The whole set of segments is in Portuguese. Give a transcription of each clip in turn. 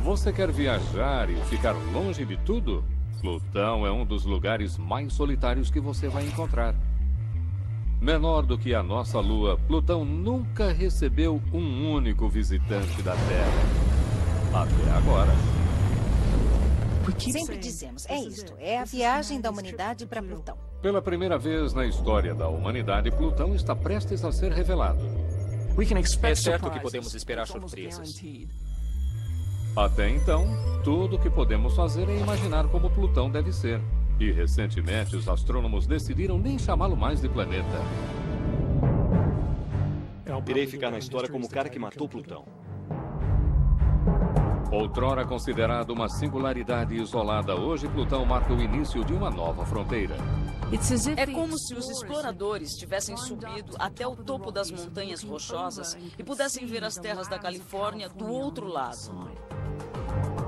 Você quer viajar e ficar longe de tudo? Plutão é um dos lugares mais solitários que você vai encontrar. Menor do que a nossa Lua, Plutão nunca recebeu um único visitante da Terra. Até agora. Sempre dizemos, é isto, é a viagem da humanidade para Plutão. Pela primeira vez na história da humanidade, Plutão está prestes a ser revelado. É certo que podemos esperar surpresas. Até então, tudo o que podemos fazer é imaginar como Plutão deve ser. E recentemente os astrônomos decidiram nem chamá-lo mais de planeta. Irei ficar na história como o cara que matou Plutão. Outrora considerado uma singularidade isolada, hoje Plutão marca o início de uma nova fronteira. É como se os exploradores tivessem subido até o topo das montanhas rochosas e pudessem ver as terras da Califórnia do outro lado.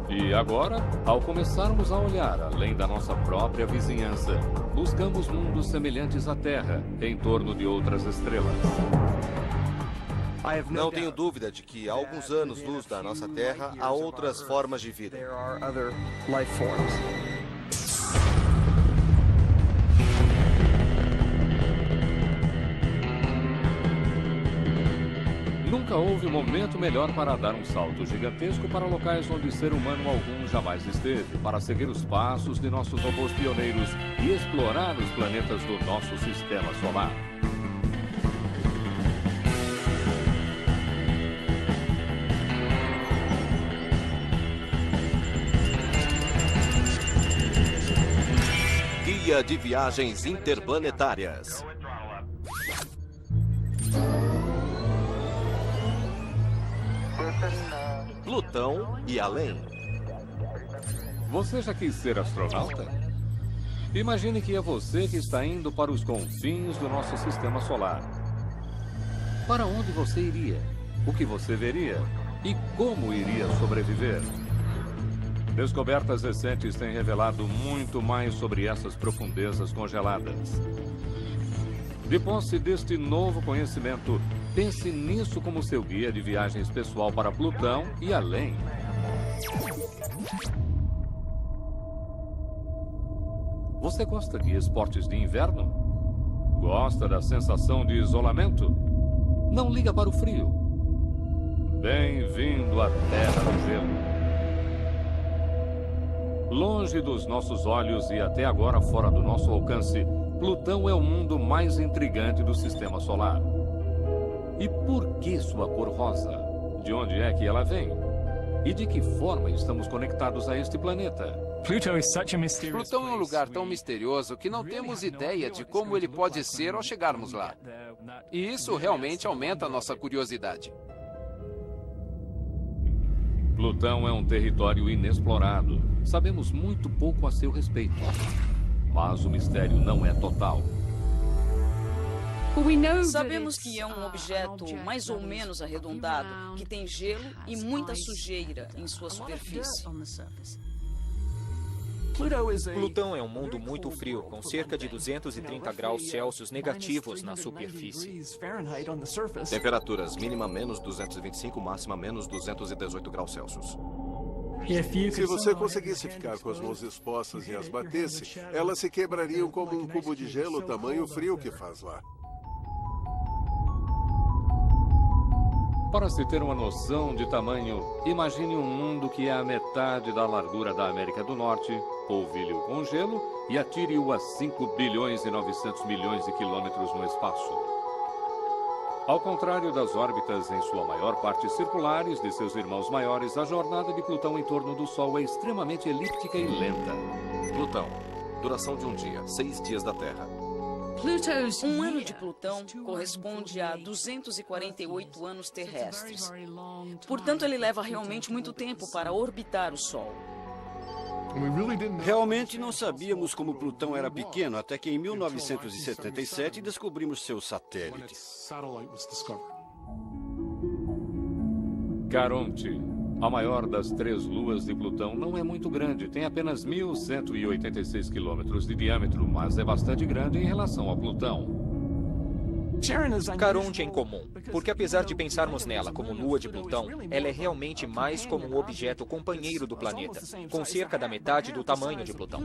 E agora, ao começarmos a olhar além da nossa própria vizinhança, buscamos mundos semelhantes à Terra, em torno de outras estrelas. Não tenho dúvida de que a alguns anos-luz da nossa Terra há outras formas de vida. Nunca houve momento melhor para dar um salto gigantesco para locais onde ser humano algum jamais esteve, para seguir os passos de nossos robôs pioneiros e explorar os planetas do nosso sistema solar. Guia de Viagens Interplanetárias. Plutão e além. Você já quis ser astronauta? Imagine que é você que está indo para os confins do nosso sistema solar. Para onde você iria? O que você veria? E como iria sobreviver? Descobertas recentes têm revelado muito mais sobre essas profundezas congeladas. De posse deste novo conhecimento, pense nisso como seu guia de viagens pessoal para Plutão e além. Você gosta de esportes de inverno? Gosta da sensação de isolamento? Não liga para o frio. Bem-vindo à Terra do Gelo. Longe dos nossos olhos e até agora fora do nosso alcance, Plutão é o mundo mais intrigante do sistema solar. E por que sua cor rosa? De onde é que ela vem? E de que forma estamos conectados a este planeta? Plutão é um lugar tão misterioso que não temos ideia de como ele pode ser ao chegarmos lá. E isso realmente aumenta a nossa curiosidade. Plutão é um território inexplorado. Sabemos muito pouco a seu respeito. Mas o mistério não é total. Sabemos que é um objeto mais ou menos arredondado, que tem gelo e muita sujeira em sua superfície. Plutão é um mundo muito frio, com cerca de 230 graus Celsius negativos na superfície. Temperaturas mínima menos 225, máxima menos 218 graus Celsius. Se você conseguisse ficar com as mãos expostas e as batesse, elas se quebrariam como um cubo de gelo tamanho frio que faz lá. Para se ter uma noção de tamanho, imagine um mundo que é a metade da largura da América do Norte, polvilhe-o com gelo e atire-o a 5 bilhões e 900 milhões de quilômetros no espaço. Ao contrário das órbitas, em sua maior parte circulares, de seus irmãos maiores, a jornada de Plutão em torno do Sol é extremamente elíptica e lenta. Plutão. Duração de um dia, 6 dias da Terra. Um ano de Plutão corresponde a 248 anos terrestres. Portanto, ele leva realmente muito tempo para orbitar o Sol. Realmente não sabíamos como Plutão era pequeno até que em 1977 descobrimos seu satélite. Caronte, a maior das 3 luas de Plutão, não é muito grande. Tem apenas 1.186 quilômetros de diâmetro, mas é bastante grande em relação a Plutão. Caronte é incomum, porque apesar de pensarmos nela como lua de Plutão, ela é realmente mais como um objeto companheiro do planeta, com cerca da metade do tamanho de Plutão.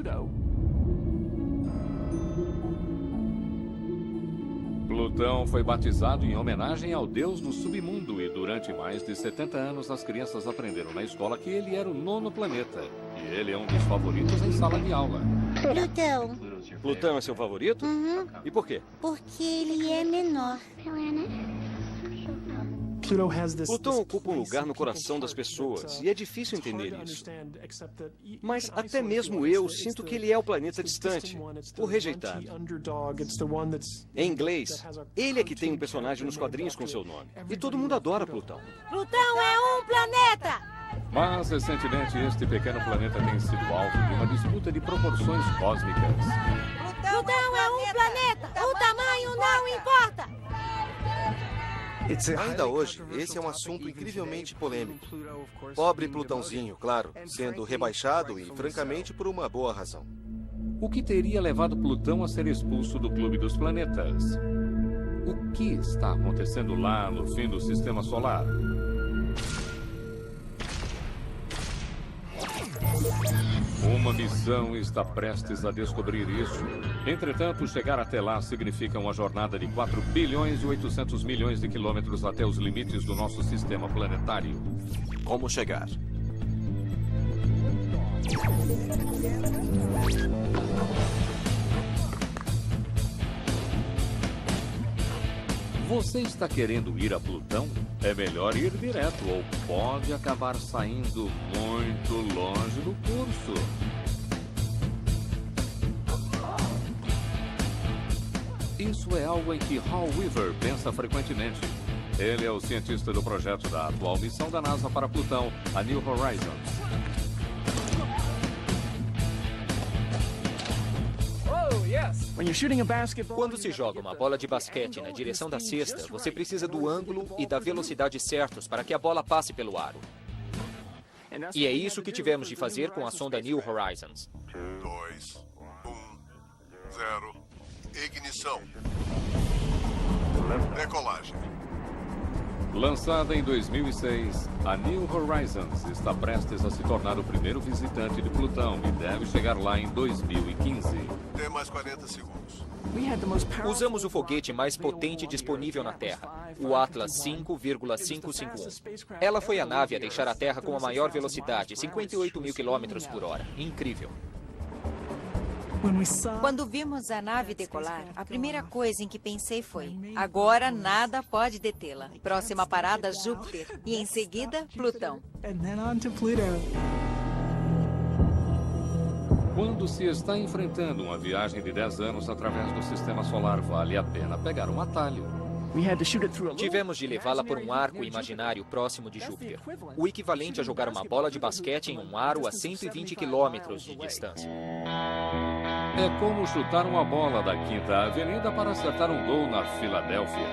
Plutão foi batizado em homenagem ao deus do submundo e durante mais de 70 anos as crianças aprenderam na escola que ele era o 9º planeta. E ele é um dos favoritos em sala de aula. Plutão. Plutão é seu favorito? Uhum. E por quê? Porque ele é menor. Plutão ocupa um lugar no coração das pessoas e é difícil entender isso. Mas até mesmo eu sinto que ele é o planeta distante, o rejeitado. Em inglês, ele é que tem um personagem nos quadrinhos com seu nome. E todo mundo adora Plutão. Plutão é um planeta! Mas, recentemente, este pequeno planeta tem sido alvo de uma disputa de proporções cósmicas. Plutão é um planeta! O tamanho não importa! Ainda hoje, esse é um assunto incrivelmente polêmico. Pobre Plutãozinho, claro, sendo rebaixado e, francamente, por uma boa razão. O que teria levado Plutão a ser expulso do Clube dos Planetas? O que está acontecendo lá no fim do Sistema Solar? Uma missão está prestes a descobrir isso. Entretanto, chegar até lá significa uma jornada de 4 bilhões e 800 milhões de quilômetros até os limites do nosso sistema planetário. Como chegar? Você está querendo ir a Plutão? É melhor ir direto ou pode acabar saindo muito longe do curso. Isso é algo em que Hal Weaver pensa frequentemente. Ele é o cientista do projeto da atual missão da NASA para Plutão, a New Horizons. Quando se joga uma bola de basquete na direção da cesta, você precisa do ângulo e da velocidade certos para que a bola passe pelo aro. E é isso que tivemos de fazer com a sonda New Horizons. 2, 1, 0. Ignição. Decolagem. Lançada em 2006, a New Horizons está prestes a se tornar o primeiro visitante de Plutão e deve chegar lá em 2015. Tem mais 40 segundos. Usamos o foguete mais potente disponível na Terra, o Atlas 5,551. Ela foi a nave a deixar a Terra com a maior velocidade, 58 mil quilômetros por hora. Incrível. Quando vimos a nave decolar, a primeira coisa em que pensei foi: agora nada pode detê-la. Próxima parada, Júpiter. E em seguida, Plutão. Quando se está enfrentando uma viagem de 10 anos através do Sistema Solar, vale a pena pegar um atalho. Tivemos de levá-la por um arco imaginário próximo de Júpiter, o equivalente a jogar uma bola de basquete em um aro a 120 quilômetros de distância. É como chutar uma bola da 5ª Avenida para acertar um gol na Filadélfia.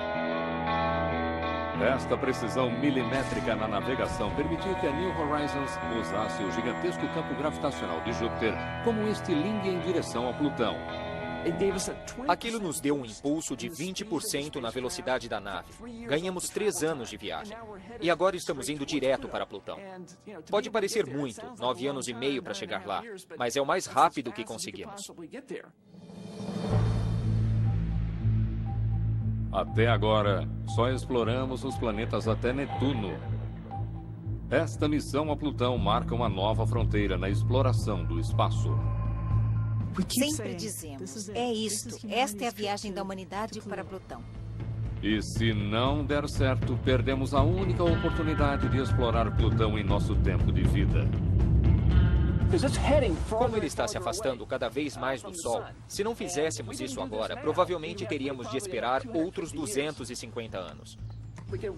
Esta precisão milimétrica na navegação permitiu que a New Horizons usasse o gigantesco campo gravitacional de Júpiter como um estilingue em direção a Plutão. Aquilo nos deu um impulso de 20% na velocidade da nave. Ganhamos 3 anos de viagem. E agora estamos indo direto para Plutão. Pode parecer muito, 9 anos e meio para chegar lá, mas é o mais rápido que conseguimos. Até agora, só exploramos os planetas até Netuno. Esta missão a Plutão marca uma nova fronteira na exploração do espaço. Sempre dizemos, é isto, esta é a viagem da humanidade para Plutão. E se não der certo, perdemos a única oportunidade de explorar Plutão em nosso tempo de vida. Como ele está se afastando cada vez mais do Sol, se não fizéssemos isso agora, provavelmente teríamos de esperar outros 250 anos.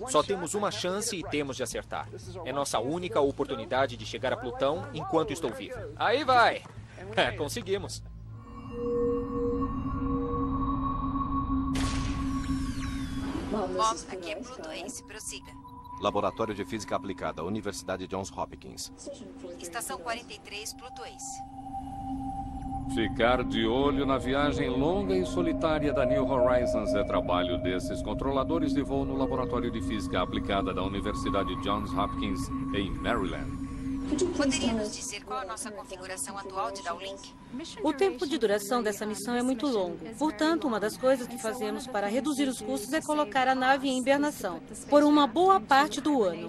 Só temos uma chance e temos de acertar. É nossa única oportunidade de chegar a Plutão enquanto estou vivo. Aí vai! Conseguimos. Bom, aqui é Plutoense, prossiga. Laboratório de Física Aplicada, Universidade Johns Hopkins. Estação 43, Plutoense. Ficar de olho na viagem longa e solitária da New Horizons é trabalho desses controladores de voo no Laboratório de Física Aplicada da Universidade Johns Hopkins, em Maryland. Poderia nos dizer qual a nossa configuração atual de downlink? O tempo de duração dessa missão é muito longo. Portanto, uma das coisas que fazemos para reduzir os custos é colocar a nave em hibernação por uma boa parte do ano.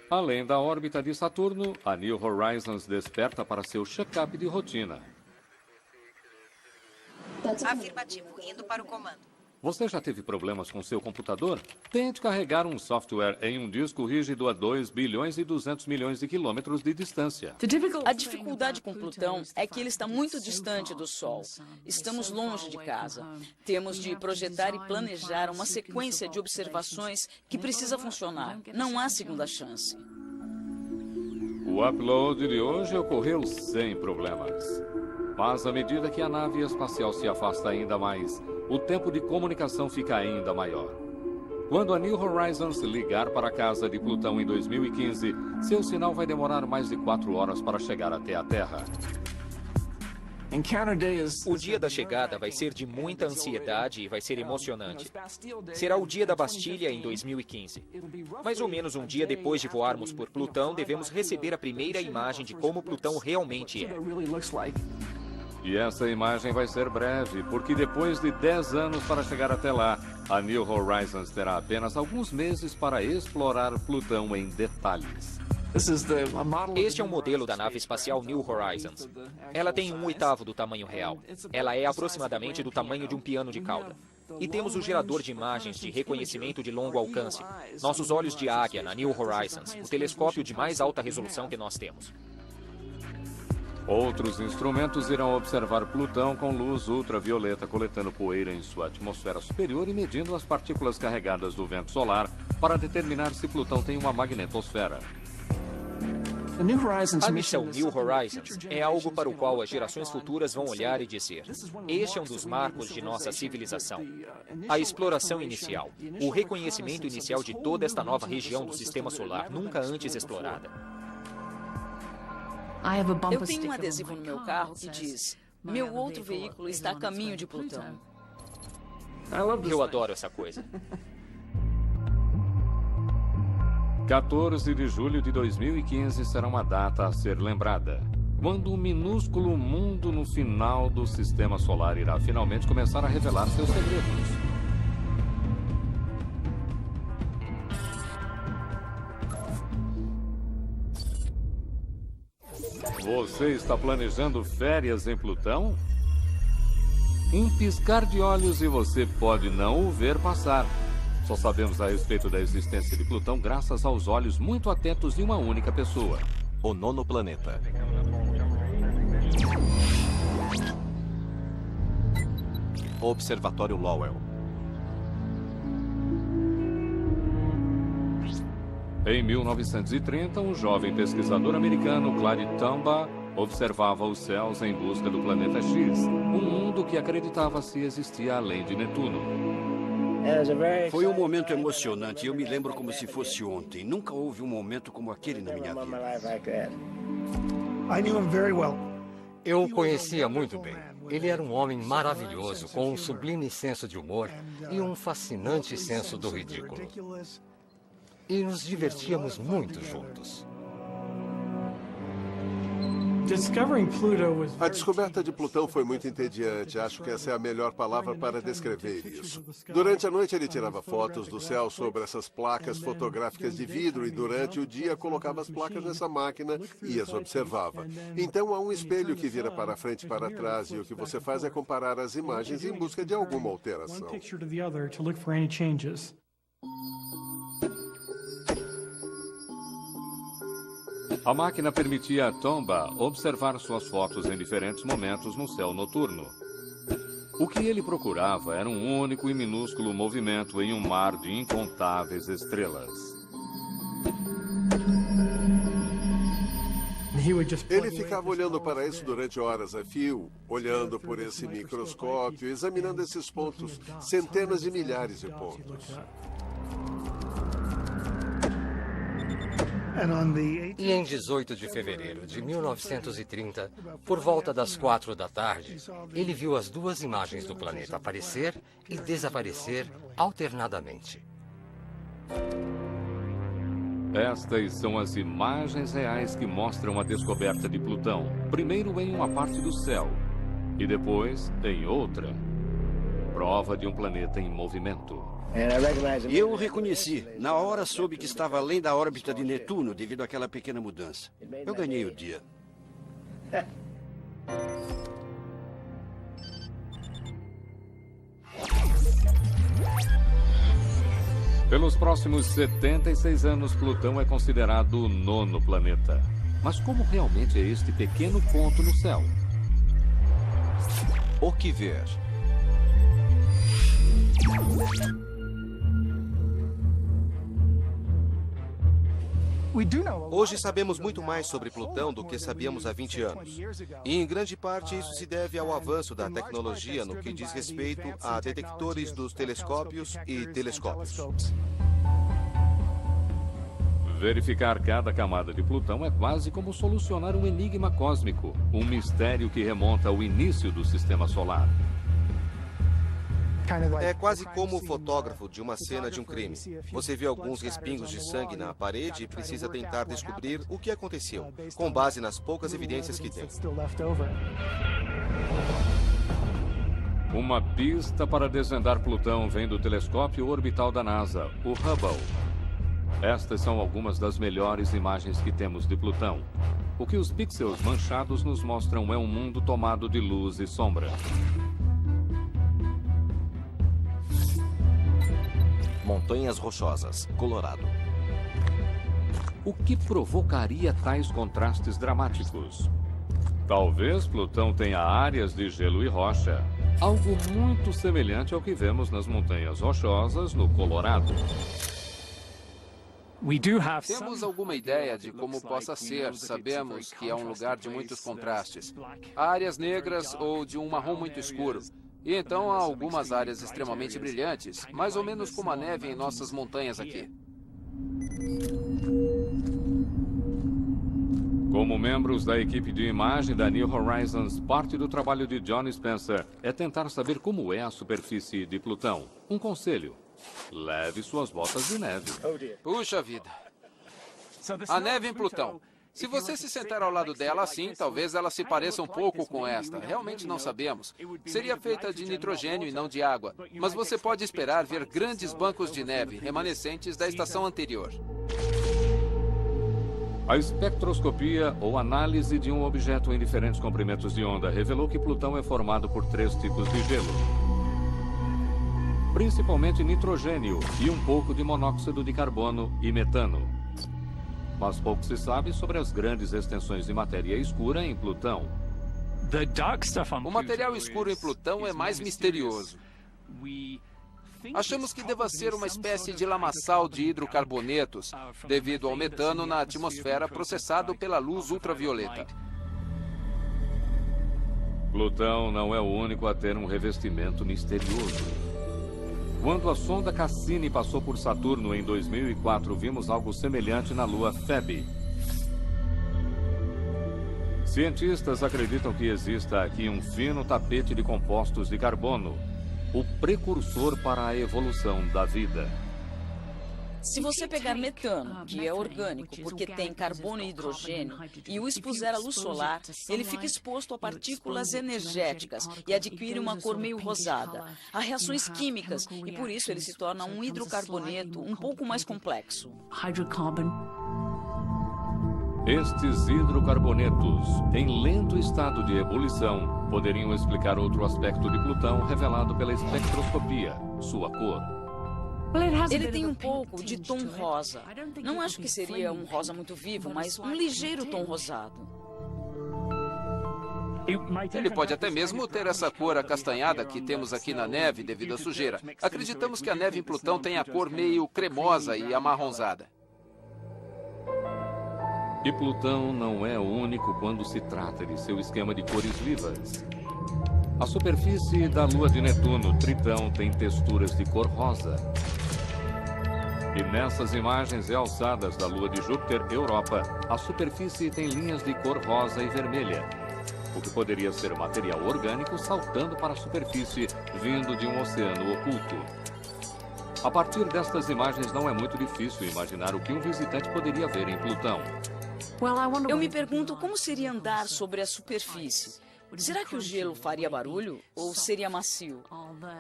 Além da órbita de Saturno, a New Horizons desperta para seu check-up de rotina. Afirmativo, indo para o comando. Você já teve problemas com seu computador? Tente carregar um software em um disco rígido a 2 bilhões e 200 milhões de quilômetros de distância. A dificuldade com Plutão é que ele está muito distante do Sol. Estamos longe de casa. Temos de projetar e planejar uma sequência de observações que precisa funcionar. Não há segunda chance. O upload de hoje ocorreu sem problemas. Mas à medida que a nave espacial se afasta ainda mais, o tempo de comunicação fica ainda maior. Quando a New Horizons ligar para a casa de Plutão em 2015, seu sinal vai demorar mais de 4 horas para chegar até a Terra. O dia da chegada vai ser de muita ansiedade e vai ser emocionante. Será o dia da Bastilha em 2015. Mais ou menos um dia depois de voarmos por Plutão, devemos receber a primeira imagem de como Plutão realmente é. E essa imagem vai ser breve, porque depois de 10 anos para chegar até lá, a New Horizons terá apenas alguns meses para explorar Plutão em detalhes. Este é um modelo da nave espacial New Horizons. Ela tem 1/8 do tamanho real. Ela é aproximadamente do tamanho de um piano de cauda. E temos o gerador de imagens de reconhecimento de longo alcance, nossos olhos de águia na New Horizons, o telescópio de mais alta resolução que nós temos. Outros instrumentos irão observar Plutão com luz ultravioleta, coletando poeira em sua atmosfera superior e medindo as partículas carregadas do vento solar para determinar se Plutão tem uma magnetosfera. A missão New Horizons é algo para o qual as gerações futuras vão olhar e dizer: este é um dos marcos de nossa civilização. A exploração inicial, o reconhecimento inicial de toda esta nova região do Sistema Solar, nunca antes explorada. Eu tenho um adesivo no meu carro que diz: meu outro veículo está a caminho de Plutão. Eu adoro essa coisa. 14 de julho de 2015 será uma data a ser lembrada, quando o minúsculo mundo no final do Sistema Solar irá finalmente começar a revelar seus segredos. Você está planejando férias em Plutão? Um piscar de olhos e você pode não o ver passar. Só sabemos a respeito da existência de Plutão graças aos olhos muito atentos de uma única pessoa. O 9º planeta. Observatório Lowell. Em 1930, um jovem pesquisador americano, Clyde Tombaugh, observava os céus em busca do planeta X, um mundo que acreditava-se existia além de Netuno. Foi um momento emocionante e eu me lembro como se fosse ontem. Nunca houve um momento como aquele na minha vida. Eu o conhecia muito bem. Ele era um homem maravilhoso, com um sublime senso de humor e um fascinante senso do ridículo. E nos divertíamos muito juntos. A descoberta de Plutão foi muito entediante. Acho que essa é a melhor palavra para descrever isso. Durante a noite ele tirava fotos do céu sobre essas placas fotográficas de vidro e durante o dia colocava as placas nessa máquina e as observava. Então há um espelho que vira para frente e para trás e o que você faz é comparar as imagens em busca de alguma alteração. A máquina permitia a Tombaugh observar suas fotos em diferentes momentos no céu noturno. O que ele procurava era um único e minúsculo movimento em um mar de incontáveis estrelas. Ele ficava olhando para isso durante horas a fio, olhando por esse microscópio, examinando esses pontos, centenas de milhares de pontos. E em 18 de fevereiro de 1930, por volta das 4 da tarde, ele viu as duas imagens do planeta aparecer e desaparecer alternadamente. Estas são as imagens reais que mostram a descoberta de Plutão, primeiro em uma parte do céu e depois em outra. Prova de um planeta em movimento. Eu o reconheci. Na hora soube que estava além da órbita de Netuno devido àquela pequena mudança. Eu ganhei o dia. Pelos próximos 76 anos, Plutão é considerado o 9º planeta. Mas como realmente é este pequeno ponto no céu? O que ver? Hoje sabemos muito mais sobre Plutão do que sabíamos há 20 anos. E em grande parte isso se deve ao avanço da tecnologia no que diz respeito a detectores dos telescópios e telescópios. Verificar cada camada de Plutão é quase como solucionar um enigma cósmico, um mistério que remonta ao início do Sistema Solar. É quase como o fotógrafo de uma cena de um crime. Você vê alguns respingos de sangue na parede e precisa tentar descobrir o que aconteceu, com base nas poucas evidências que tem. Uma pista para desvendar Plutão vem do telescópio orbital da NASA, o Hubble. Estas são algumas das melhores imagens que temos de Plutão. O que os pixels manchados nos mostram é um mundo tomado de luz e sombra. Montanhas Rochosas, Colorado. O que provocaria tais contrastes dramáticos? Talvez Plutão tenha áreas de gelo e rocha, algo muito semelhante ao que vemos nas Montanhas Rochosas no Colorado. Temos alguma ideia de como possa ser. Sabemos que é um lugar de muitos contrastes. Há áreas negras ou de um marrom muito escuro. E então há algumas áreas extremamente brilhantes, mais ou menos como a neve em nossas montanhas aqui. Como membros da equipe de imagem da New Horizons, parte do trabalho de John Spencer é tentar saber como é a superfície de Plutão. Um conselho: leve suas botas de neve. Puxa vida. A neve em Plutão. Se você se sentar ao lado dela assim, talvez ela se pareça um pouco com esta. Realmente não sabemos. Seria feita de nitrogênio e não de água. Mas você pode esperar ver grandes bancos de neve, remanescentes da estação anterior. A espectroscopia, ou análise de um objeto em diferentes comprimentos de onda, revelou que Plutão é formado por 3 tipos de gelo. Principalmente nitrogênio e um pouco de monóxido de carbono e metano. Mas pouco se sabe sobre as grandes extensões de matéria escura em Plutão. O material escuro em Plutão é mais misterioso. Achamos que deva ser uma espécie de lamaçal de hidrocarbonetos, devido ao metano na atmosfera processado pela luz ultravioleta. Plutão não é o único a ter um revestimento misterioso. Quando a sonda Cassini passou por Saturno em 2004, vimos algo semelhante na lua Phoebe. Cientistas acreditam que exista aqui um fino tapete de compostos de carbono, o precursor para a evolução da vida. Se você pegar metano, que é orgânico porque tem carbono e hidrogênio, e o expuser à luz solar, ele fica exposto a partículas energéticas e adquire uma cor meio rosada. Há reações químicas e por isso ele se torna um hidrocarboneto um pouco mais complexo. Estes hidrocarbonetos, em lento estado de ebulição, poderiam explicar outro aspecto de Plutão revelado pela espectroscopia, sua cor. Ele tem um pouco de tom rosa. Não acho que seria um rosa muito vivo, mas um ligeiro tom rosado. Ele pode até mesmo ter essa cor acastanhada que temos aqui na neve devido à sujeira. Acreditamos que a neve em Plutão tem a cor meio cremosa e amarronzada. E Plutão não é o único quando se trata de seu esquema de cores vivas. A superfície da lua de Netuno, Tritão, tem texturas de cor rosa. E nessas imagens realçadas da lua de Júpiter, Europa, a superfície tem linhas de cor rosa e vermelha, o que poderia ser material orgânico saltando para a superfície, vindo de um oceano oculto. A partir destas imagens, não é muito difícil imaginar o que um visitante poderia ver em Plutão. Eu me pergunto como seria andar sobre a superfície. Será que o gelo faria barulho ou seria macio?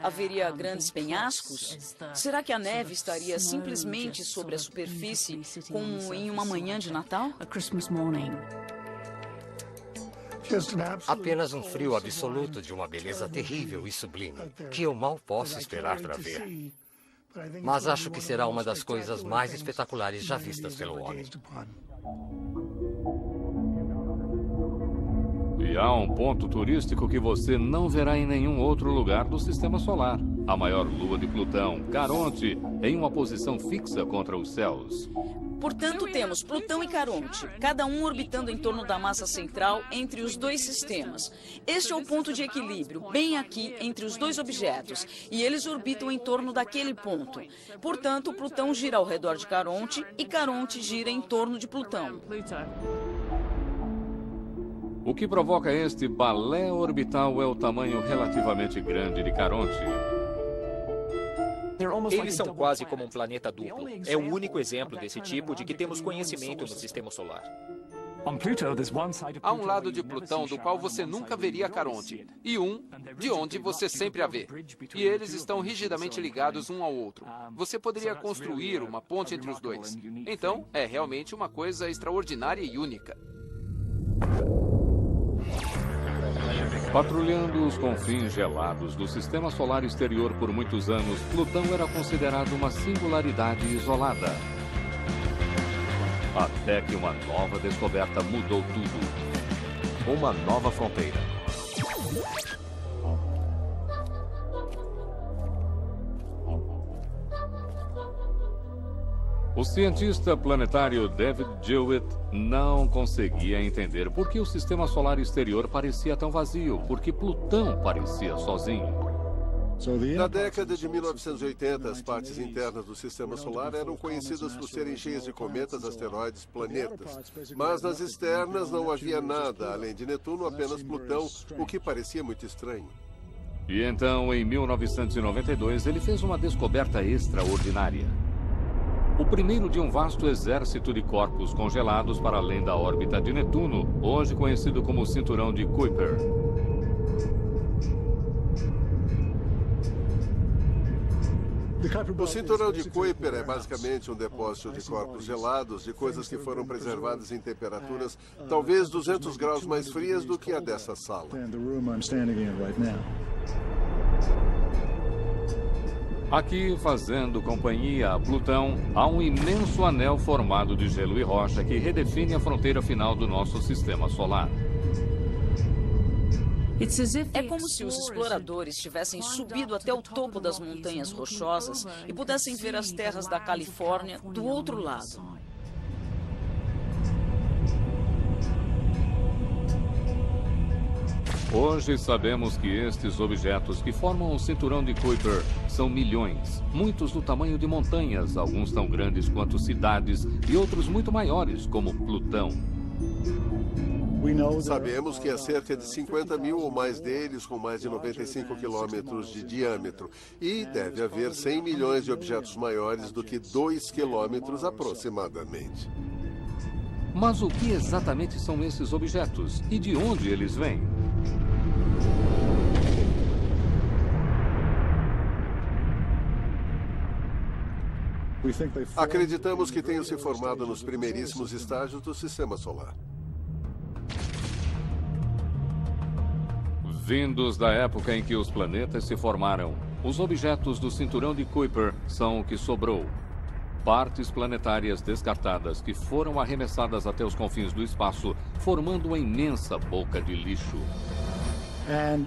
Haveria grandes penhascos? Será que a neve estaria simplesmente sobre a superfície, como em uma manhã de Natal? Apenas um frio absoluto de uma beleza terrível e sublime, que eu mal posso esperar para ver. Mas acho que será uma das coisas mais espetaculares já vistas pelo homem. E há um ponto turístico que você não verá em nenhum outro lugar do Sistema Solar. A maior lua de Plutão, Caronte, em uma posição fixa contra os céus. Portanto, temos Plutão e Caronte, cada um orbitando em torno da massa central entre os dois sistemas. Este é o ponto de equilíbrio, bem aqui entre os dois objetos, e eles orbitam em torno daquele ponto. Portanto, Plutão gira ao redor de Caronte e Caronte gira em torno de Plutão. O que provoca este balé orbital é o tamanho relativamente grande de Caronte. Eles são quase como um planeta duplo. É o único exemplo desse tipo de que temos conhecimento no Sistema Solar. Há um lado de Plutão do qual você nunca veria Caronte, e um de onde você sempre a vê. E eles estão rigidamente ligados um ao outro. Você poderia construir uma ponte entre os dois. Então, é realmente uma coisa extraordinária e única. Patrulhando os confins gelados do Sistema Solar exterior por muitos anos, Plutão era considerado uma singularidade isolada. Até que uma nova descoberta mudou tudo. Uma nova fronteira. O cientista planetário David Jewitt não conseguia entender por que o Sistema Solar exterior parecia tão vazio, porque Plutão parecia sozinho. Na década de 1980, as partes internas do Sistema Solar eram conhecidas por serem cheias de cometas, asteroides, planetas. Mas nas externas não havia nada, além de Netuno, apenas Plutão, o que parecia muito estranho. E então, em 1992, ele fez uma descoberta extraordinária. O primeiro de um vasto exército de corpos congelados para além da órbita de Netuno, hoje conhecido como o Cinturão de Kuiper. O Cinturão de Kuiper é basicamente um depósito de corpos gelados, de coisas que foram preservadas em temperaturas talvez 200 graus mais frias do que a dessa sala. Aqui, fazendo companhia a Plutão, há um imenso anel formado de gelo e rocha que redefine a fronteira final do nosso Sistema Solar. É como se os exploradores tivessem subido até o topo das montanhas rochosas e pudessem ver as terras da Califórnia do outro lado. Hoje sabemos que estes objetos que formam o Cinturão de Kuiper são milhões, muitos do tamanho de montanhas, alguns tão grandes quanto cidades e outros muito maiores, como Plutão. Sabemos que há cerca de 50 mil ou mais deles com mais de 95 quilômetros de diâmetro. E deve haver 100 milhões de objetos maiores do que 2 quilômetros aproximadamente. Mas o que exatamente são esses objetos e de onde eles vêm? Acreditamos que tenham se formado nos primeiríssimos estágios do Sistema Solar. Vindos da época em que os planetas se formaram, os objetos do Cinturão de Kuiper são o que sobrou. Partes planetárias descartadas que foram arremessadas até os confins do espaço, formando uma imensa boca de lixo.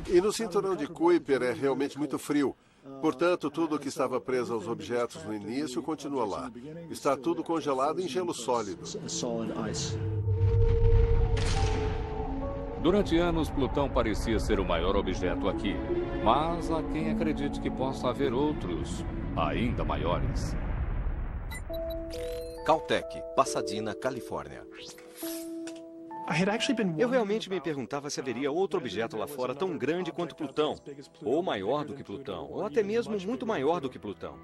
E no Cinturão de Kuiper é realmente muito frio. Portanto, tudo que estava preso aos objetos no início continua lá. Está tudo congelado em gelo sólido. Durante anos, Plutão parecia ser o maior objeto aqui. Mas há quem acredite que possa haver outros, ainda maiores. Caltech, Pasadena, Califórnia. Eu realmente me perguntava se haveria outro objeto lá fora tão grande quanto Plutão, ou maior do que Plutão, ou até mesmo muito maior do que Plutão.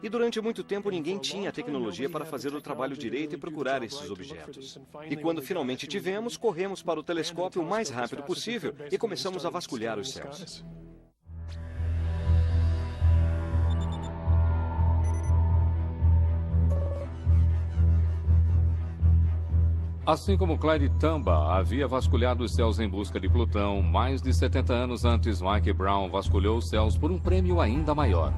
E durante muito tempo ninguém tinha a tecnologia para fazer o trabalho direito e procurar esses objetos. E quando finalmente tivemos, corremos para o telescópio o mais rápido possível e começamos a vasculhar os céus. Assim como Clyde Tombaugh havia vasculhado os céus em busca de Plutão, mais de 70 anos antes, Mike Brown vasculhou os céus por um prêmio ainda maior.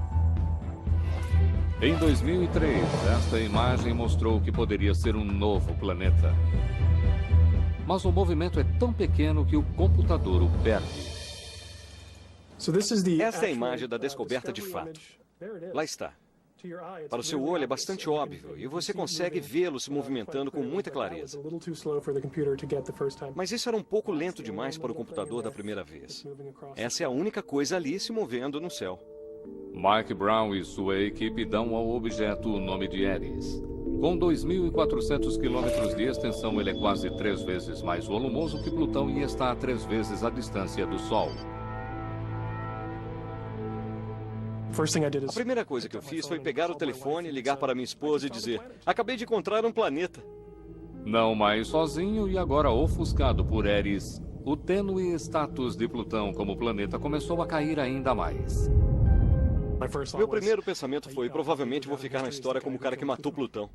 Em 2003, esta imagem mostrou que poderia ser um novo planeta. Mas o movimento é tão pequeno que o computador o perde. Esta é a imagem da descoberta de fato. Lá está. Para o seu olho é bastante óbvio e você consegue vê-lo se movimentando com muita clareza. Mas isso era um pouco lento demais para o computador da primeira vez. Essa é a única coisa ali se movendo no céu. Mike Brown e sua equipe dão ao objeto o nome de Eris. Com 2.400 quilômetros de extensão, ele é quase 3 vezes mais volumoso que Plutão e está a 3 vezes a distância do Sol. A primeira coisa que eu fiz foi pegar o telefone, ligar para minha esposa e dizer: acabei de encontrar um planeta. Não mais sozinho e agora ofuscado por Eris, o tênue status de Plutão como planeta começou a cair ainda mais. Meu primeiro pensamento foi: provavelmente vou ficar na história como o cara que matou Plutão.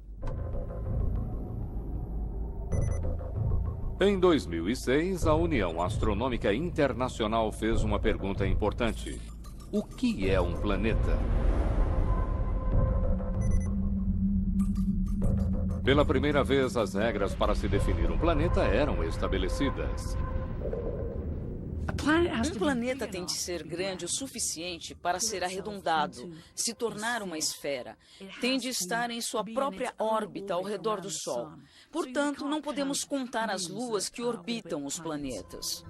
Em 2006, a União Astronômica Internacional fez uma pergunta importante. O que é um planeta? Pela primeira vez, as regras para se definir um planeta eram estabelecidas. Um planeta tem de ser grande o suficiente para ser arredondado, se tornar uma esfera. Tem de estar em sua própria órbita ao redor do Sol. Portanto, não podemos contar as luas que orbitam os planetas.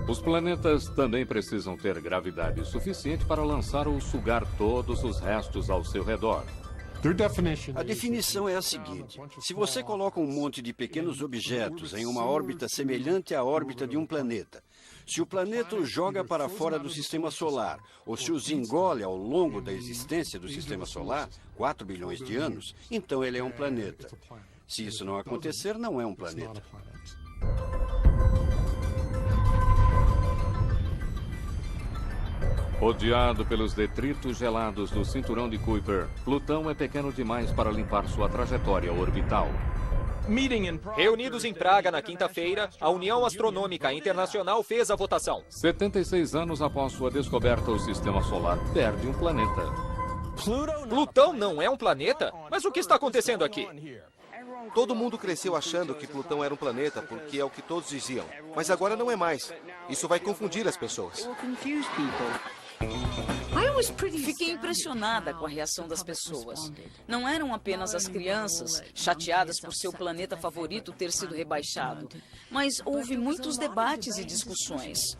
Os planetas também precisam ter gravidade suficiente para lançar ou sugar todos os restos ao seu redor. A definição é a seguinte: se você coloca um monte de pequenos objetos em uma órbita semelhante à órbita de um planeta, se o planeta os joga para fora do sistema solar, ou se os engole ao longo da existência do sistema solar, 4 bilhões de anos, então ele é um planeta. Se isso não acontecer, não é um planeta. Rodeado pelos detritos gelados do cinturão de Kuiper, Plutão é pequeno demais para limpar sua trajetória orbital. Reunidos em Praga na quinta-feira, a União Astronômica Internacional fez a votação. 76 anos após sua descoberta, o Sistema Solar perde um planeta. Plutão não é um planeta? Mas o que está acontecendo aqui? Todo mundo cresceu achando que Plutão era um planeta, porque é o que todos diziam. Mas agora não é mais. Isso vai confundir as pessoas. Fiquei impressionada com a reação das pessoas. Não eram apenas as crianças chateadas por seu planeta favorito ter sido rebaixado, mas houve muitos debates e discussões.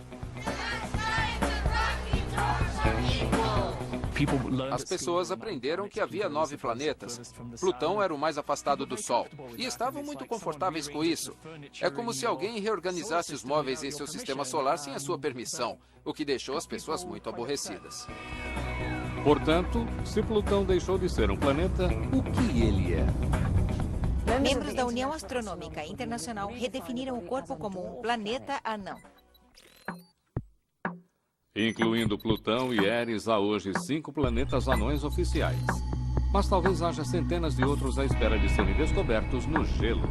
As pessoas aprenderam que havia 9 planetas. Plutão era o mais afastado do Sol. E estavam muito confortáveis com isso. É como se alguém reorganizasse os móveis em seu sistema solar sem a sua permissão, o que deixou as pessoas muito aborrecidas. Portanto, se Plutão deixou de ser um planeta, o que ele é? Membros da União Astronômica Internacional redefiniram o corpo como um planeta anão. Incluindo Plutão e Eris, há hoje 5 planetas anões oficiais. Mas talvez haja centenas de outros à espera de serem descobertos no gelo.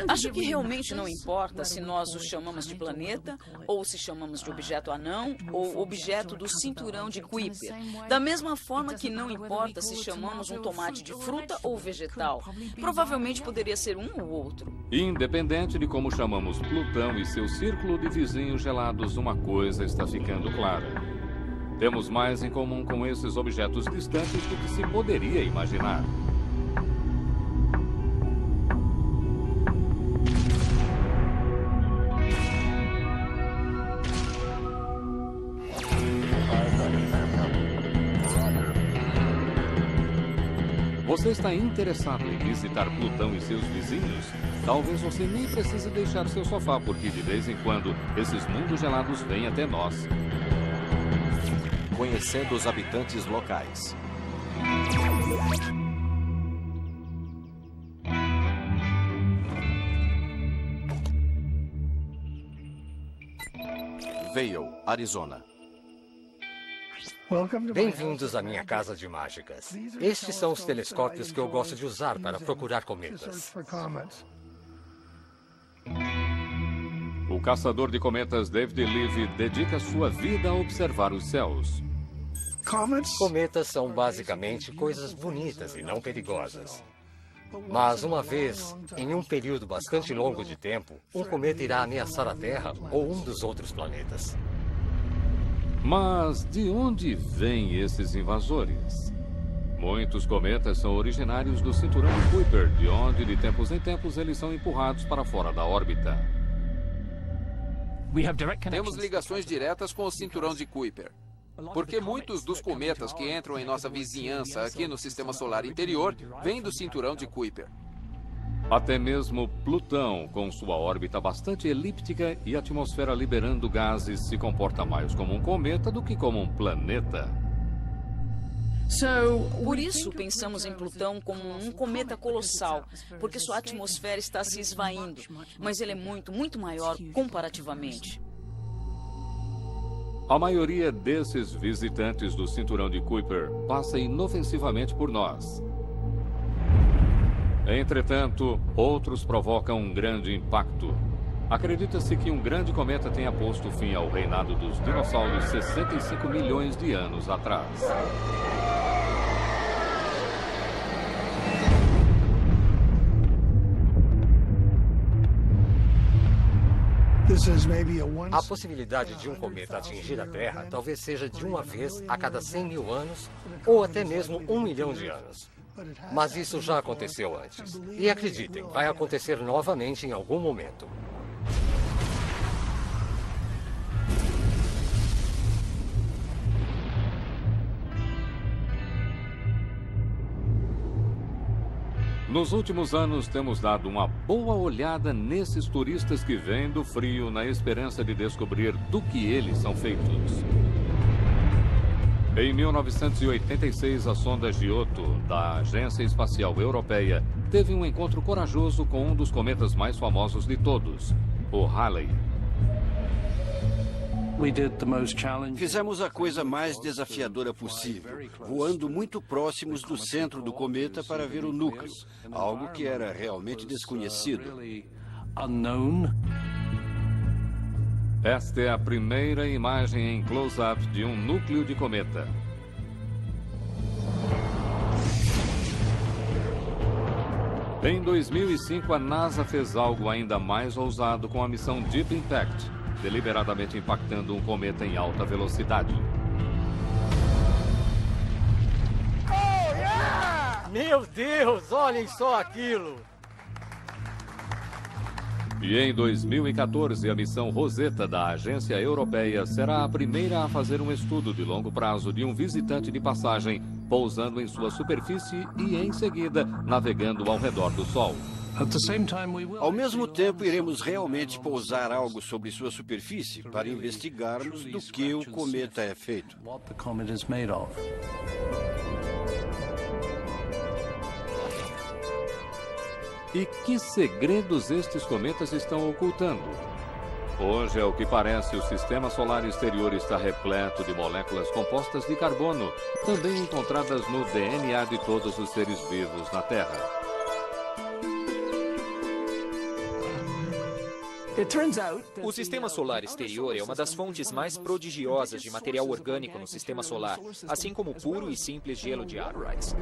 Acho que realmente não importa se nós o chamamos de planeta, ou se chamamos de objeto anão, ou objeto do cinturão de Kuiper. Da mesma forma que não importa se chamamos um tomate de fruta ou vegetal. Provavelmente poderia ser um ou outro. Independente de como chamamos Plutão e seu círculo de vizinhos gelados, uma coisa está ficando clara. Temos mais em comum com esses objetos distantes do que se poderia imaginar. você está interessado em visitar Plutão e seus vizinhos, talvez você nem precise deixar seu sofá, porque de vez em quando esses mundos gelados vêm até nós. Conhecendo os habitantes locais. Vail, Arizona. Bem-vindos à minha casa de mágicas. Estes são os telescópios que eu gosto de usar para procurar cometas. O caçador de cometas David Levy dedica sua vida a observar os céus. Cometas são basicamente coisas bonitas e não perigosas. Mas uma vez, em um período bastante longo de tempo, um cometa irá ameaçar a Terra ou um dos outros planetas. Mas de onde vêm esses invasores? Muitos cometas são originários do cinturão de Kuiper, de onde de tempos em tempos eles são empurrados para fora da órbita. Temos ligações diretas com o cinturão de Kuiper. Porque muitos dos cometas que entram em nossa vizinhança aqui no Sistema Solar Interior vêm do cinturão de Kuiper. Até mesmo Plutão, com sua órbita bastante elíptica e atmosfera liberando gases, se comporta mais como um cometa do que como um planeta. Por isso, pensamos em Plutão como um cometa colossal, porque sua atmosfera está se esvaindo, mas ele é muito, muito maior comparativamente. A maioria desses visitantes do cinturão de Kuiper passa inofensivamente por nós. Entretanto, outros provocam um grande impacto. Acredita-se que um grande cometa tenha posto fim ao reinado dos dinossauros 65 milhões de anos atrás. A possibilidade de um cometa atingir a Terra talvez seja de uma vez a cada 100 mil anos ou até mesmo 1 milhão de anos. Mas isso já aconteceu antes. E acreditem, vai acontecer novamente em algum momento. Nos últimos anos, temos dado uma boa olhada nesses turistas que vêm do frio na esperança de descobrir do que eles são feitos. Em 1986, a sonda Giotto, da Agência Espacial Europeia, teve um encontro corajoso com um dos cometas mais famosos de todos, o Halley. Fizemos a coisa mais desafiadora possível, voando muito próximos do centro do cometa para ver o núcleo, algo que era realmente desconhecido. Esta é a primeira imagem em close-up de um núcleo de cometa. Em 2005, a NASA fez algo ainda mais ousado com a missão Deep Impact, deliberadamente impactando um cometa em alta velocidade. Meu Deus, olhem só aquilo! E em 2014, a missão Rosetta da Agência Europeia será a primeira a fazer um estudo de longo prazo de um visitante de passagem, pousando em sua superfície e, em seguida, navegando ao redor do Sol. Ao mesmo tempo, iremos realmente pousar algo sobre sua superfície para investigarmos do que o cometa é feito. E que segredos estes cometas estão ocultando? Hoje, ao que parece, o sistema solar exterior está repleto de moléculas compostas de carbono, também encontradas no DNA de todos os seres vivos na Terra. O sistema solar exterior é uma das fontes mais prodigiosas de material orgânico no sistema solar, assim como o puro e simples gelo de Arrax.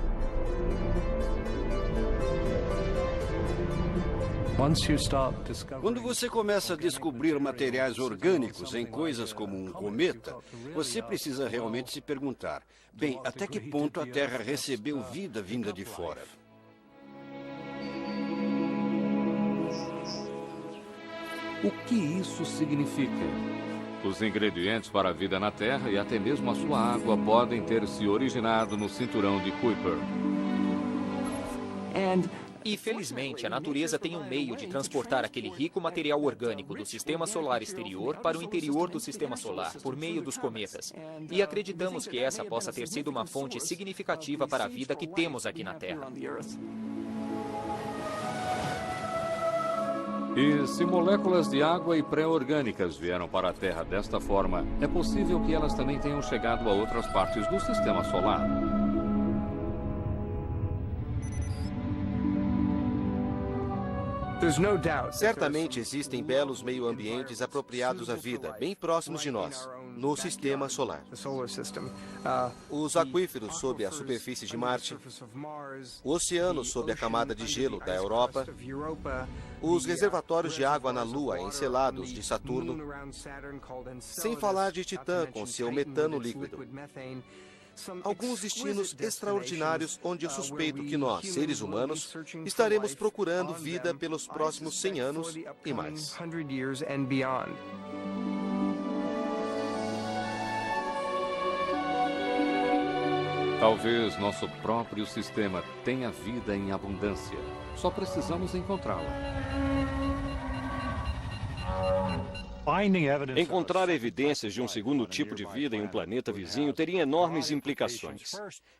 Quando você começa a descobrir materiais orgânicos em coisas como um cometa, você precisa realmente se perguntar, bem, até que ponto a Terra recebeu vida vinda de fora? O que isso significa? Os ingredientes para a vida na Terra e até mesmo a sua água podem ter se originado no cinturão de Kuiper. E, felizmente, a natureza tem um meio de transportar aquele rico material orgânico do sistema solar exterior para o interior do sistema solar, por meio dos cometas. E acreditamos que essa possa ter sido uma fonte significativa para a vida que temos aqui na Terra. E se moléculas de água e pré-orgânicas vieram para a Terra desta forma, é possível que elas também tenham chegado a outras partes do sistema solar. Certamente existem belos meio-ambientes apropriados à vida, bem próximos de nós, no sistema solar. Os aquíferos sob a superfície de Marte, o oceano sob a camada de gelo da Europa, os reservatórios de água na Lua encelados de Saturno, sem falar de Titã com seu metano líquido. Alguns destinos extraordinários onde eu suspeito que nós, seres humanos, estaremos procurando vida pelos próximos 100 anos e mais. Talvez nosso próprio sistema tenha vida em abundância. Só precisamos encontrá-la. Encontrar evidências de um segundo tipo de vida em um planeta vizinho teria enormes implicações.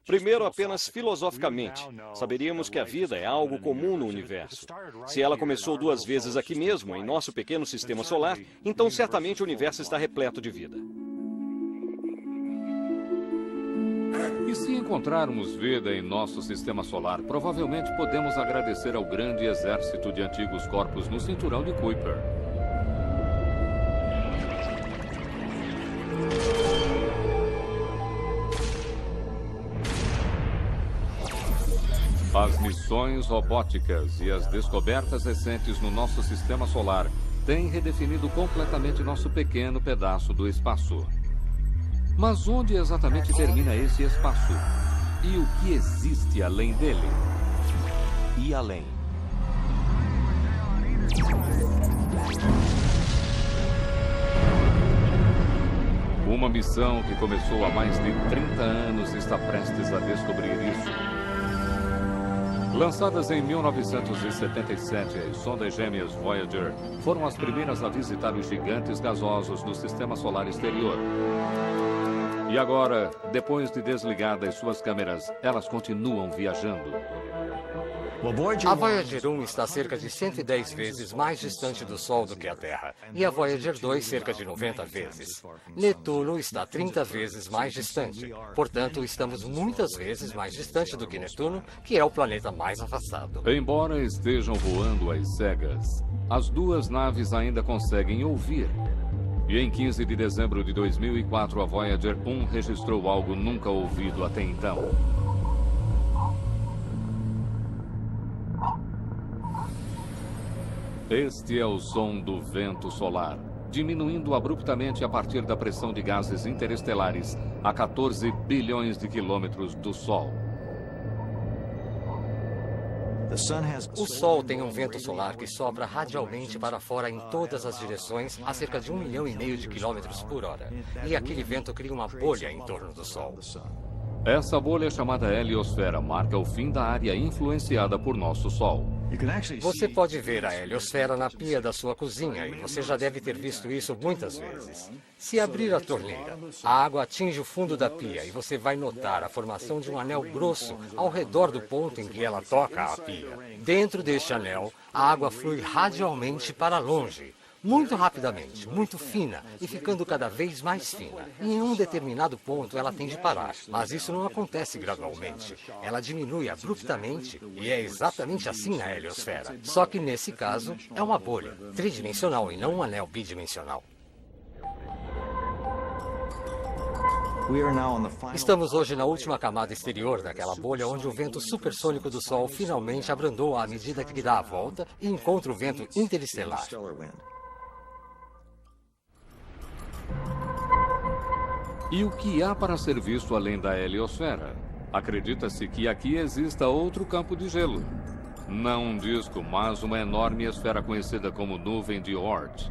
Primeiro, apenas filosoficamente, saberíamos que a vida é algo comum no universo. Se ela começou 2 vezes aqui mesmo, em nosso pequeno sistema solar, então certamente o universo está repleto de vida. E se encontrarmos vida em nosso sistema solar, provavelmente podemos agradecer ao grande exército de antigos corpos no cinturão de Kuiper. As missões robóticas e as descobertas recentes no nosso sistema solar têm redefinido completamente nosso pequeno pedaço do espaço. Mas onde exatamente termina esse espaço? E o que existe além dele? E além. Uma missão que começou há mais de 30 anos está prestes a descobrir isso. Lançadas em 1977, as sondas gêmeas Voyager foram as primeiras a visitar os gigantes gasosos do sistema solar exterior. E agora, depois de desligadas suas câmeras, elas continuam viajando. A Voyager 1 está cerca de 110 vezes mais distante do Sol do que a Terra, e a Voyager 2 cerca de 90 vezes. Netuno está 30 vezes mais distante. Portanto, estamos muitas vezes mais distante do que Netuno, que é o planeta mais afastado. Embora estejam voando às cegas, as duas naves ainda conseguem ouvir. E em 15 de dezembro de 2004, a Voyager 1 registrou algo nunca ouvido até então. Este é o som do vento solar, diminuindo abruptamente a partir da pressão de gases interestelares a 14 bilhões de quilômetros do Sol. O Sol tem um vento solar que sopra radialmente para fora em todas as direções a cerca de 1,5 milhão de quilômetros por hora. E aquele vento cria uma bolha em torno do Sol. Essa bolha chamada heliosfera marca o fim da área influenciada por nosso Sol. Você pode ver a heliosfera na pia da sua cozinha e você já deve ter visto isso muitas vezes. Se abrir a torneira, a água atinge o fundo da pia e você vai notar a formação de um anel grosso ao redor do ponto em que ela toca a pia. Dentro deste anel, a água flui radialmente para longe, muito rapidamente, muito fina e ficando cada vez mais fina. E em um determinado ponto ela tem de parar, mas isso não acontece gradualmente. Ela diminui abruptamente e é exatamente assim na heliosfera. Só que nesse caso é uma bolha tridimensional e não um anel bidimensional. Estamos hoje na última camada exterior daquela bolha onde o vento supersônico do Sol finalmente abrandou à medida que dá a volta e encontra o vento interestelar. E o que há para ser visto além da heliosfera? Acredita-se que aqui exista outro campo de gelo. Não um disco, mas uma enorme esfera conhecida como nuvem de Oort.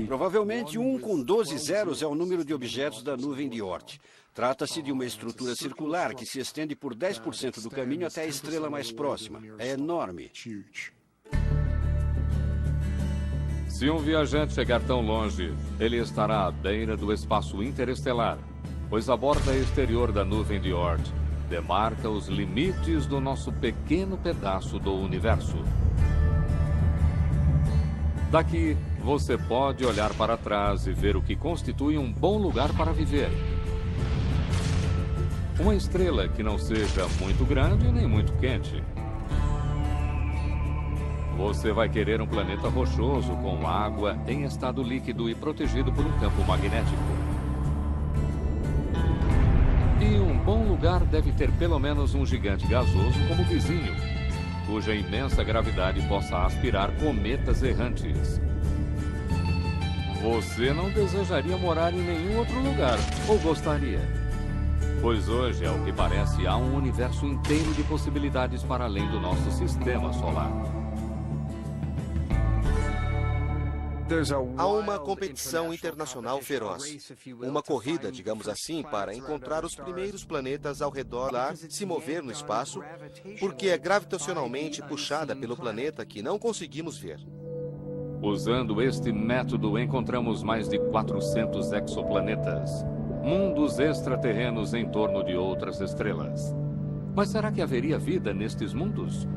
Provavelmente 1 com 12 zeros é o número de objetos da nuvem de Oort. Trata-se de uma estrutura circular que se estende por 10% do caminho até a estrela mais próxima. É enorme. Se um viajante chegar tão longe, ele estará à beira do espaço interestelar, pois a borda exterior da nuvem de Oort demarca os limites do nosso pequeno pedaço do universo. Daqui, você pode olhar para trás e ver o que constitui um bom lugar para viver. Uma estrela que não seja muito grande nem muito quente. Você vai querer um planeta rochoso com água em estado líquido e protegido por um campo magnético. E um bom lugar deve ter pelo menos um gigante gasoso como vizinho, cuja imensa gravidade possa aspirar cometas errantes. Você não desejaria morar em nenhum outro lugar, ou gostaria? Pois hoje, ao que parece, há um universo inteiro de possibilidades para além do nosso sistema solar. Há uma competição internacional feroz. Uma corrida, digamos assim, para encontrar os primeiros planetas ao redor lá, se mover no espaço, porque é gravitacionalmente puxada pelo planeta que não conseguimos ver. Usando este método, encontramos mais de 400 exoplanetas, mundos extraterrenos em torno de outras estrelas. Mas será que haveria vida nestes mundos?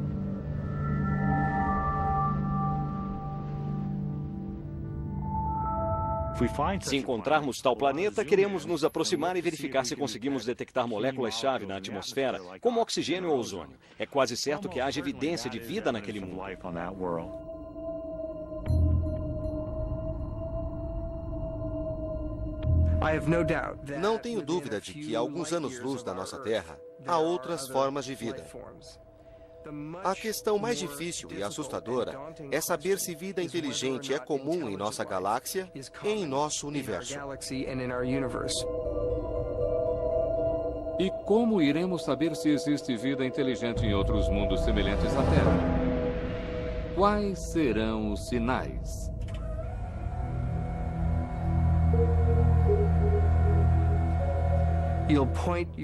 Se encontrarmos tal planeta, queremos nos aproximar e verificar se conseguimos detectar moléculas-chave na atmosfera, como oxigênio ou ozônio. É quase certo que haja evidência de vida naquele mundo. Não tenho dúvida de que, a alguns anos-luz da nossa Terra, há outras formas de vida. A questão mais difícil e assustadora é saber se vida inteligente é comum em nossa galáxia e em nosso universo. E como iremos saber se existe vida inteligente em outros mundos semelhantes à Terra? Quais serão os sinais?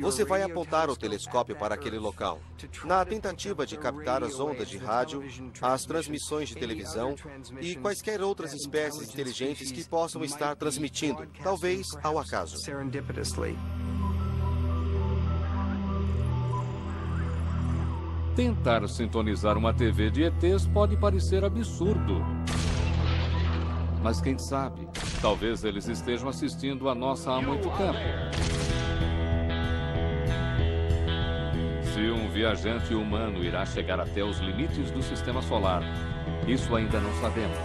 Você vai apontar o telescópio para aquele local, na tentativa de captar as ondas de rádio, as transmissões de televisão e quaisquer outras espécies inteligentes que possam estar transmitindo, talvez ao acaso. Tentar sintonizar uma TV de ETs pode parecer absurdo. Mas quem sabe, talvez eles estejam assistindo a nossa há muito tempo. Se um viajante humano irá chegar até os limites do sistema solar, isso ainda não sabemos.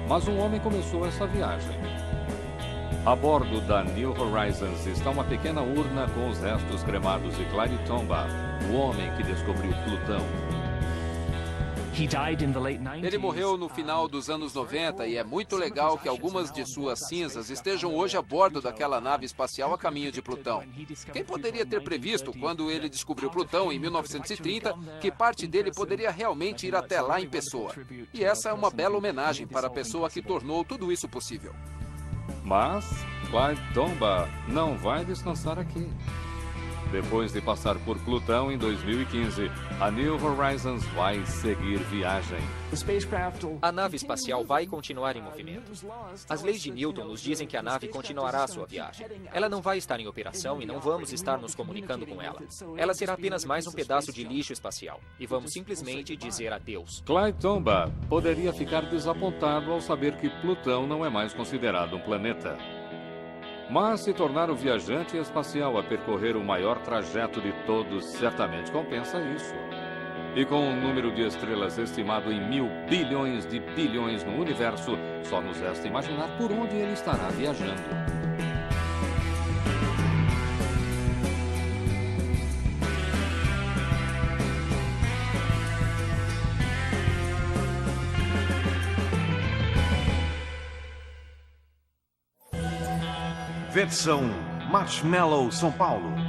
Mas um homem começou essa viagem. A bordo da New Horizons está uma pequena urna com os restos cremados de Clyde Tombaugh, o homem que descobriu Plutão. Ele morreu no final dos anos 90 e é muito legal que algumas de suas cinzas estejam hoje a bordo daquela nave espacial a caminho de Plutão. Quem poderia ter previsto, quando ele descobriu Plutão em 1930, que parte dele poderia realmente ir até lá em pessoa? E essa é uma bela homenagem para a pessoa que tornou tudo isso possível. Mas Clyde Tombaugh não vai descansar aqui. Depois de passar por Plutão em 2015, a New Horizons vai seguir viagem. A nave espacial vai continuar em movimento. As leis de Newton nos dizem que a nave continuará sua viagem. Ela não vai estar em operação e não vamos estar nos comunicando com ela. Ela será apenas mais um pedaço de lixo espacial. E vamos simplesmente dizer adeus. Clyde Tombaugh poderia ficar desapontado ao saber que Plutão não é mais considerado um planeta. Mas se tornar o viajante espacial a percorrer o maior trajeto de todos certamente compensa isso. E com um número de estrelas estimado em 1.000 bilhões de bilhões no universo, só nos resta imaginar por onde ele estará viajando. Versão Marshmallow São Paulo.